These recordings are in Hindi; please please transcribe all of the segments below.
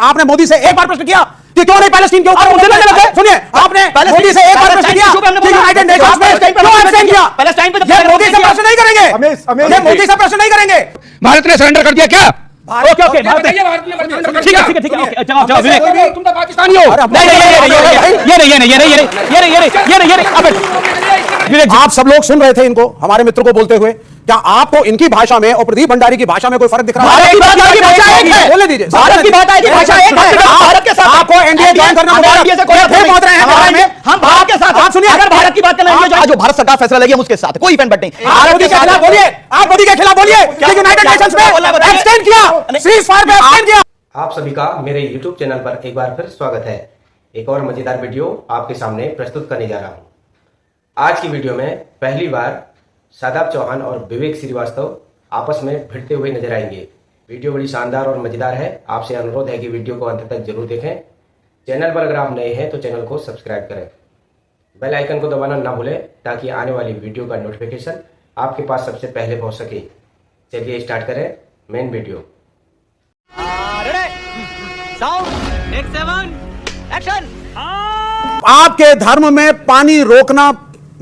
आपने मोदी से एक बार प्रश्न किया कि क्यों नहीं पैलेस्टीन के ऊपर मुद्दे लगे? सुनिए, आपने मोदी से एक बार प्रश्न किया कि यूनाइटेड नेशंस में क्यों एब्सटेन किया? पैलेस्टाइन पे ये मोदी से प्रश्न नहीं करेंगे, ये मोदी से प्रश्न नहीं करेंगे। भारत ने सरेंडर कर दिया क्या? ओके ओके, भारत ने ठीक है ठीक है, जवाब विवेक, तुम तो पाकिस्तानी हो। नहीं, आप सब लोग सुन रहे थे इनको, हमारे मित्र को बोलते हुए। क्या आपको इनकी भाषा में और प्रदीप भंडारी की भाषा में कोई फर्क दिख रहा है? बोलने दीजिए, भारत की भाषा एक है। भारत के साथ आपको एनडीए ज्वाइन करना मुबारक। फिर पहुंच रहे हैं हम भारत के साथ। आप सुनिए, अगर भारत की बात करना, जो भारत सरकार फैसला लेगी हम उसके साथ, कोई इवेंट नहीं। आप मोदी के खिलाफ बोलिए, आप मोदी के खिलाफ बोलिए कि यूनाइटेड नेशंस में एब्सटेन किया, सीज फायर पे एब्सटेन किया। आप सभी का मेरे YouTube चैनल पर एक बार फिर स्वागत है। एक और मजेदार वीडियो आपके सामने प्रस्तुत करने जा रहा हूं। आज की वीडियो में पहली बार शादाब चौहान और विवेक श्रीवास्तव आपस में भिड़ते हुए नजर आएंगे। वीडियो बड़ी शानदार और मजेदार है। आपसे अनुरोध है कि वीडियो को अंत तक जरूर देखें। चैनल पर अगर आप नए हैं तो चैनल को सब्सक्राइब करें, बेल आइकन को दबाना ना भूलें ताकि आने वाली वीडियो का नोटिफिकेशन आपके पास सबसे पहले पहुंच सके। चलिए स्टार्ट करें मेन वीडियो। आपके धर्म में पानी रोकना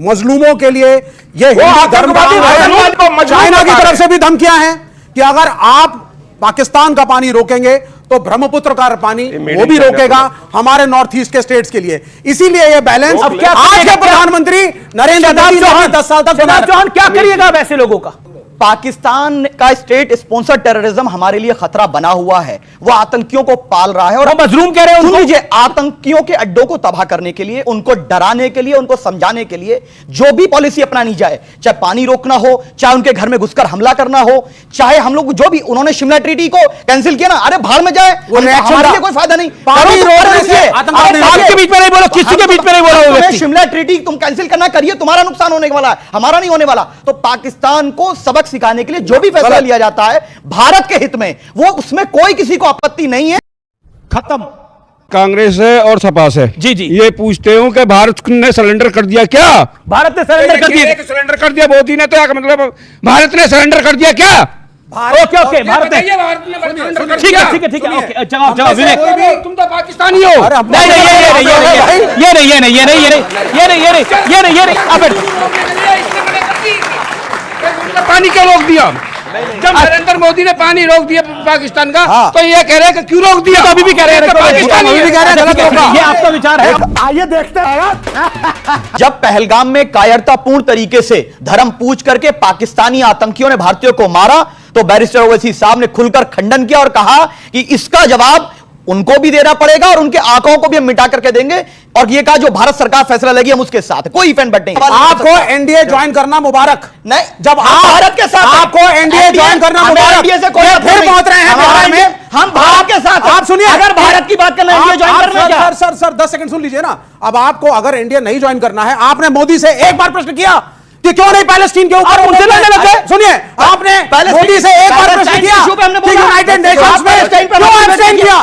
मजलूमों के लिए ये हिंदू धर्म का चाइना की तरफ से भी धमकियां हैं कि अगर आप पाकिस्तान का पानी रोकेंगे तो ब्रह्मपुत्र का पानी वो भी रोकेगा हमारे नॉर्थ ईस्ट के स्टेट्स के लिए। इसीलिए ये बैलेंस आज के प्रधानमंत्री नरेंद्र मोदी ने 10 साल तक चौहान क्या करिएगा वैसे लोगों का? पाकिस्तान का स्टेट स्पॉन्सर टेररिज्म हमारे लिए खतरा बना हुआ है। वो आतंकियों को पाल रहा है और हम मजलूम कह रहे हैं। सुन लीजिए, आतंकियों के अड्डों को तबाह करने के लिए, उनको डराने के लिए, उनको समझाने के लिए जो भी पॉलिसी अपनानी जाए, चाहे पानी रोकना हो, चाहे उनके घर में घुसकर हमला करना हो, चाहे हम लोग जो भी उन्होंने शिमला ट्रीटी को कैंसिल किया ना, अरे भाड़ में जाए, हमारे लिए कोई फायदा नहीं। पानी रोकने से आपके बीच में नहीं बोला, किसी के बीच में नहीं बोला। शिमला ट्रीटी तुम कैंसिल करना करिए, तुम्हारा नुकसान होने वाला है, हमारा नहीं होने वाला। तो पाकिस्तान को सबक सिखाने के लिए जो भी फैसला लिया जाता है भारत के हित में, वो उसमें कोई किसी को आपत्ति नहीं है। खत्म। कांग्रेस है और सपा से जी जी ये पूछते हो कि भारत ने सरेंडर कर दिया क्या? भारत ने सरेंडर कर दिया। सरेंडर कर दिया मोदी ने, तो मतलब भारत ने सरेंडर कर दिया क्या? ओके ओके, भारत ने ठीक है ठीक है ठीक है, ओके, जवाब विवेक, तुम तो पाकिस्तानी हो। पानी क्यों रोक दिया? जब नरेंद्र मोदी ने पानी रोक दिया पाकिस्तान का, तो ये कह रहे हैं कि क्यों रोक दिया? तो अभी भी कह रहे हैं पाकिस्तानी भी कह रहे हैं। ये आपका विचार है। आइए देखते हैं। जब पहलगाम में कायरतापूर्ण तरीके से धर्म पूछ करके पाकिस्तानी आतंकियों ने भारतीयों को मारा, तो बैरिस्टर ओवैसी साहब ने खुलकर खंडन किया और कहा कि इसका जवाब उनको भी देना पड़ेगा और उनके आंखों को भी हम मिटा करके देंगे। और ये कहा जो भारत सरकार फैसला लेगी हम उसके साथ, कोई इवेंट बट नहीं। आपको एनडीए ज्वाइन करना मुबारक। नहीं, जब आप भारत के साथ आपको एनडीए ज्वाइन करना मुबारक। एनडीए से कोई फिर पहुंच रहे हैं बिहार में, हम भारत के साथ। आप सुनिए, अगर भारत की बात करना है एनडीए ज्वाइन करना क्या? सर 10 सेकंड सुन लीजिए ना। अब आपको अगर एनडीए नहीं ज्वाइन करना है, आपने मोदी से एक बार प्रश्न किया कि क्यों नहीं पैलेस्टीन के ऊपर मुद्दे लगे? सुनिए, आपने मोदी से एक बार प्रश्न किया कि यूनाइटेड नेशंस में क्यों एब्सटेन किया?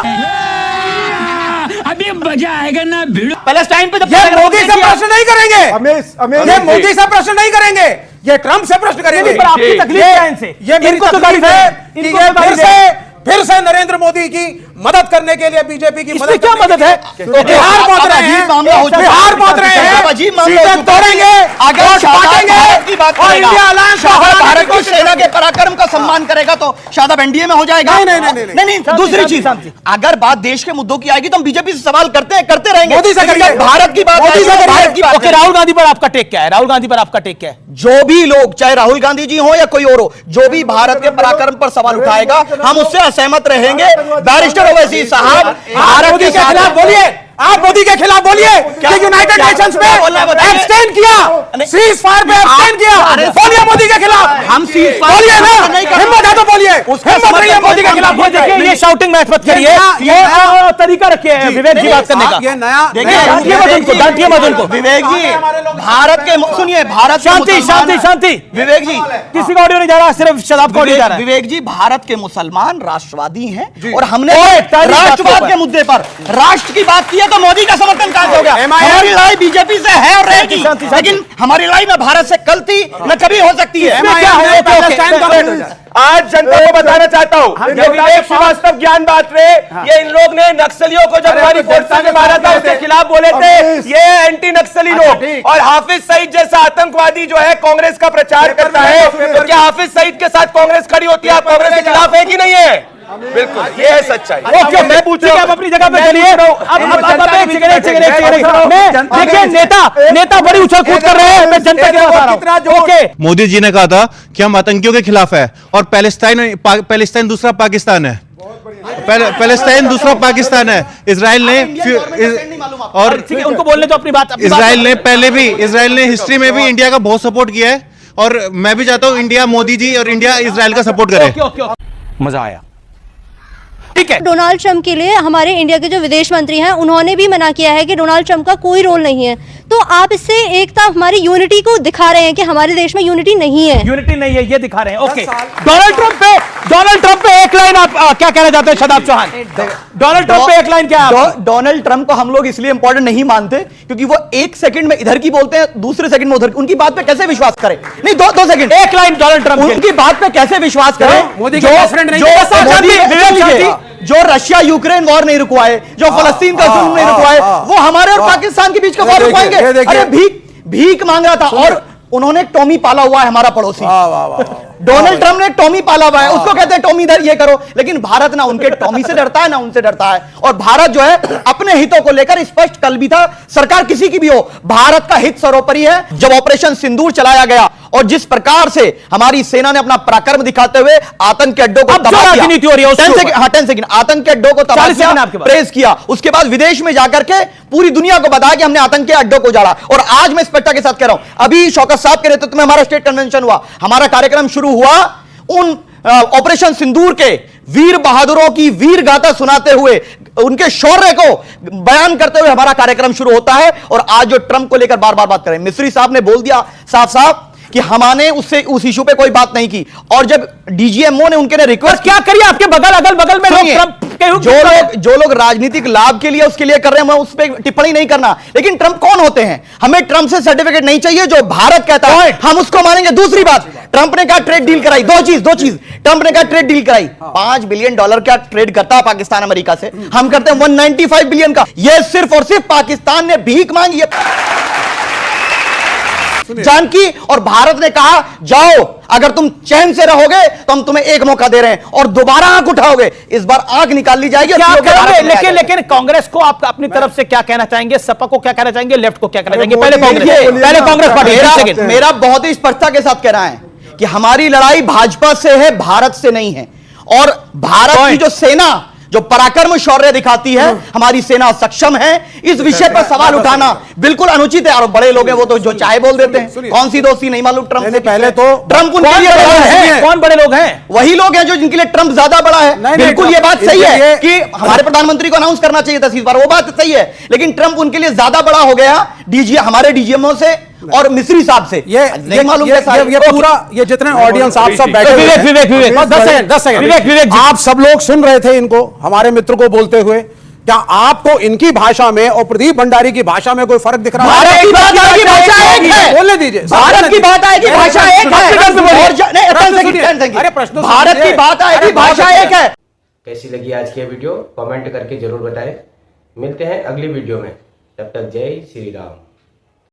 अभी मजा आएगा ना भिड़ो। पैलेस्टाइन पे ये मोदी से प्रश्न नहीं करेंगे, ये मोदी से प्रश्न नहीं करेंगे, ये ट्रंप से प्रश्न करेंगे। पर आपकी तकलीफ क्या है इनसे? ये मेरी तकलीफ है कि ये फिर से नरेंद्र मोदी की मदद करने के लिए बीजेपी की मदद, क्या मदद है? बिहार पहुंच रहे हैं, बिहार पहुंच रहे हैं, सीटें तोड़ेंगे, वोट बांटेंगे और इंडिया अलायंस भारत की सेना के पराक्रम का सम्मान करेगा तो शायद एनडीए में हो जाएगा। नहीं, दूसरी चीज, अगर बात देश के मुद्दों की आएगी तो हम बीजेपी से सवाल करते रहेंगे। मोदी से करिए, भारत की बात, भारत की बात। ओके, राहुल गांधी पर आपका टेक क्या है? राहुल गांधी पर आपका टेक क्या है? जो भी लोग, चाहे राहुल गांधी जी हो या कोई और हो, जो भी भारत के पराक्रम पर सवाल उठाएगा हम उससे असहमत रहेंगे। बैरिस्टर ओवैसी साहब भारत के खिलाफ बोलिए, आप मोदी के खिलाफ बोलिए कि यूनाइटेड नेशंस में एब्सटेन किया, सीज फायर पे एब्सटेन किया। बोलिए मोदी के खिलाफ, हम सीज फायर बोलिए ना, हिम्मत है तो बोलिए, हिम्मत रही है मोदी के खिलाफ। देखिए, ये शाउटिंग मैच मत करिए, ये तरीका रखिए विवेक जी बात करने का। ये नया डांटिए मत उनको। विवेक जी, भारत के, सुनिए, भारत, शांति शांति शांति। विवेक जी, किसी का ऑडियो नहीं जा रहा, सिर्फ शराब का ऑडियो जा रहा है। विवेक जी, भारत के मुसलमान राष्ट्रवादी हैं और हमने राष्ट्रवाद के मुद्दे पर राष्ट्र की बात की है तो मोदी का समर्थन कहां से हो गया? हमारी लड़ाई बीजेपी से है और रहेगी, लेकिन हमारी लड़ाई में भारत से कल थी न कभी हो सकती है। आज जनता को बताना चाहता हूं, ये विवेक श्रीवास्तव ज्ञान बांट रहे, ये इन लोग ने नक्सलियों को जब हमारी फोर्सेस ने मारा था उसके खिलाफ बोले थे, ये एंटी नक्सली लोग। और हाफिज सईद जैसा आतंकवादी जो है कांग्रेस का प्रचार करता है, तो क्या हाफिज सईद के साथ कांग्रेस खड़ी होती है? आप कांग्रेस के खिलाफ है कि नहीं है? बिल्कुल, ये है सच्चाई। ओके, मैं पूछ रहा हूं, आप अपनी जगह पे चलिए। अब एक सेकंड, देखिए नेता बड़ी उछल कूद कर रहे हैं, मैं जनता के बता रहा हूं। ओके, मोदी जी ने कहा था कि हम आतंकियों के खिलाफ है और पैलेस्टाइन दूसरा पाकिस्तान है। पैलेस्टाइन दूसरा पाकिस्तान है। इजराइल ने और उनको बोलने तो अपनी बात। इजराइल ने हिस्ट्री में भी इंडिया का बहुत सपोर्ट किया है और मैं भी चाहता हूं इंडिया मोदी जी और इंडिया इजराइल का सपोर्ट करे। मजा आया, ठीक है। डोनाल्ड ट्रंप के लिए हमारे इंडिया के जो विदेश मंत्री हैं उन्होंने भी मना किया है कि डोनाल्ड ट्रंप का कोई रोल नहीं है। तो आप इससे एकता, हमारी यूनिटी को दिखा रहे हैं कि हमारे देश में यूनिटी नहीं है। यूनिटी नहीं है, ये दिखा रहे हैं। ओके, डोनाल्ड ट्रंप पे एक लाइन आप क्या कहना चाहते हैं शादाब चौहान? डोनाल्ड ट्रंप पे एक लाइन क्या? डोनाल्ड ट्रंप को हम लोग इसलिए इंपॉर्टेंट नहीं मानते क्योंकि वो एक सेकंड में इधर की बोलते हैं, दूसरे सेकंड में उधर की। उनकी बात पे कैसे विश्वास करें? नहीं, दो सेकंड, एक लाइन डोनाल्ड ट्रंप उनकी बात पे कैसे विश्वास करें? मोदी के बेस्ट फ्रेंड नहीं, जो रशिया यूक्रेन वॉर नहीं रुकवाए, जो फलस्तीन का जुल्म नहीं रुकवाए, वो हमारे और पाकिस्तान के बीच का वॉर रुकवाएंगे? अरे भीख मांग रहा था और उन्होंने टॉमी पाला हुआ है, हमारा पड़ोसी। डोनाल्ड ट्रंप ने टॉमी पाला हुआ है, उसको कहते हैं टॉमी इधर ये करो। लेकिन भारत ना उनके टॉमी से डरता है ना उनसे डरता है। और भारत जो है अपने हितों को लेकर स्पष्ट, कल भी था, सरकार किसी की भी हो, भारत का हित सर्वोपरि है। जब ऑपरेशन सिंदूर चलाया गया और जिस प्रकार से हमारी सेना ने अपना पराक्रम दिखाते हुए आतंक के अड्डों को तबाह किया, 10 सेकंड, आतंक के अड्डों को तबाह किया, प्रेस किया, उसके बाद विदेश में जाकर के पूरी दुनिया को बताया कि हमने आतंक के अड्डों को जाड़ा। और आज मैं स्पष्टता के साथ कह रहा हूं, अभी शौकत साहब के नेतृत्व में हमारा स्टेट कन्वेंशन हुआ, हमारा कार्यक्रम शुरू हुआ उन ऑपरेशन सिंदूर के वीर बहादुरों की वीर गाथा सुनाते हुए, उनके शौर्य को बयान करते हुए हमारा कार्यक्रम शुरू होता है। और आज जो ट्रंप को लेकर बार बार बात करें, मिस्री साहब ने बोल दिया साफ साफ कि हमने उससे उस इशू पे कोई बात नहीं की। और जब डीजीएमओ ने उनके रिक्वेस्ट क्या करिए, आपके अगल बगल में जो लोग राजनीतिक लाभ के लिए उसके लिए कर रहे हैं, मैं उस पर टिप्पणी नहीं करना। लेकिन ट्रंप कौन होते हैं? हमें ट्रंप से सर्टिफिकेट नहीं चाहिए, जो भारत कहता है हम उसको मानेंगे। दूसरी बात, ट्रंप ने कहा ट्रेड डील कराई, दो चीज ट्रंप ने कहा ट्रेड डील कराई। $5 बिलियन का ट्रेड करता है पाकिस्तान अमेरिका से, हम करते हैं 195 बिलियन का। यह सिर्फ और सिर्फ पाकिस्तान ने भीख मांगी है जानकी, और भारत ने कहा जाओ, अगर तुम चैन से रहोगे तो हम तुम्हें एक मौका दे रहे हैं और दोबारा आंख उठाओगे, इस बार आंख निकाल ली जाएगी। लेकिन कांग्रेस को आप अपनी तरफ से क्या कहना चाहेंगे? सपा को क्या कहना चाहेंगे? लेफ्ट को क्या कहना चाहेंगे? पहले कांग्रेस पार्टी। मेरा बहुत ही स्पष्टता के साथ कहना है कि हमारी लड़ाई भाजपा से है, भारत से नहीं है। और भारत की जो सेना जो पराक्रम शौर्य दिखाती है, हमारी सेना सक्षम है। इस विषय पर सवाल उठाना बिल्कुल अनुचित है। और बड़े लोग हैं, वो तो जो चाहे बोल देते हैं। कौन सी दोस्ती नहीं मालूम ट्रंप से? पहले तो ट्रंप उनके लिए बड़ा है। कौन बड़े लोग हैं? वही लोग हैं जो जिनके लिए ट्रंप ज्यादा बड़ा है। बिल्कुल ये बात सही है कि हमारे प्रधानमंत्री को अनाउंस करना चाहिए था इस बार, वो बात सही है। लेकिन ट्रंप उनके लिए ज्यादा बड़ा हो गया हमारे डीजीएमओ से और मिस्री साहब से। ये मालूम ये पूरा ये जितने ऑडियंस आप सब बैठे विवेक 10 सेकंड, आप सब लोग सुन रहे थे इनको, हमारे मित्र को बोलते हुए। क्या आपको इनकी भाषा में और प्रदीप भंडारी की भाषा में कोई फर्क दिख रहा है? भारत की बात आएगी, भाषा एक है। बोलने दीजिए। भारत की बात आएगी, भाषा एक है। अरे प्रश्न, भारत की बात आएगी, भाषा एक है। कैसी लगी आज की वीडियो? कमेंट करके जरूर बताएं। मिलते हैं अगली वीडियो में, तब तक जय श्री राम।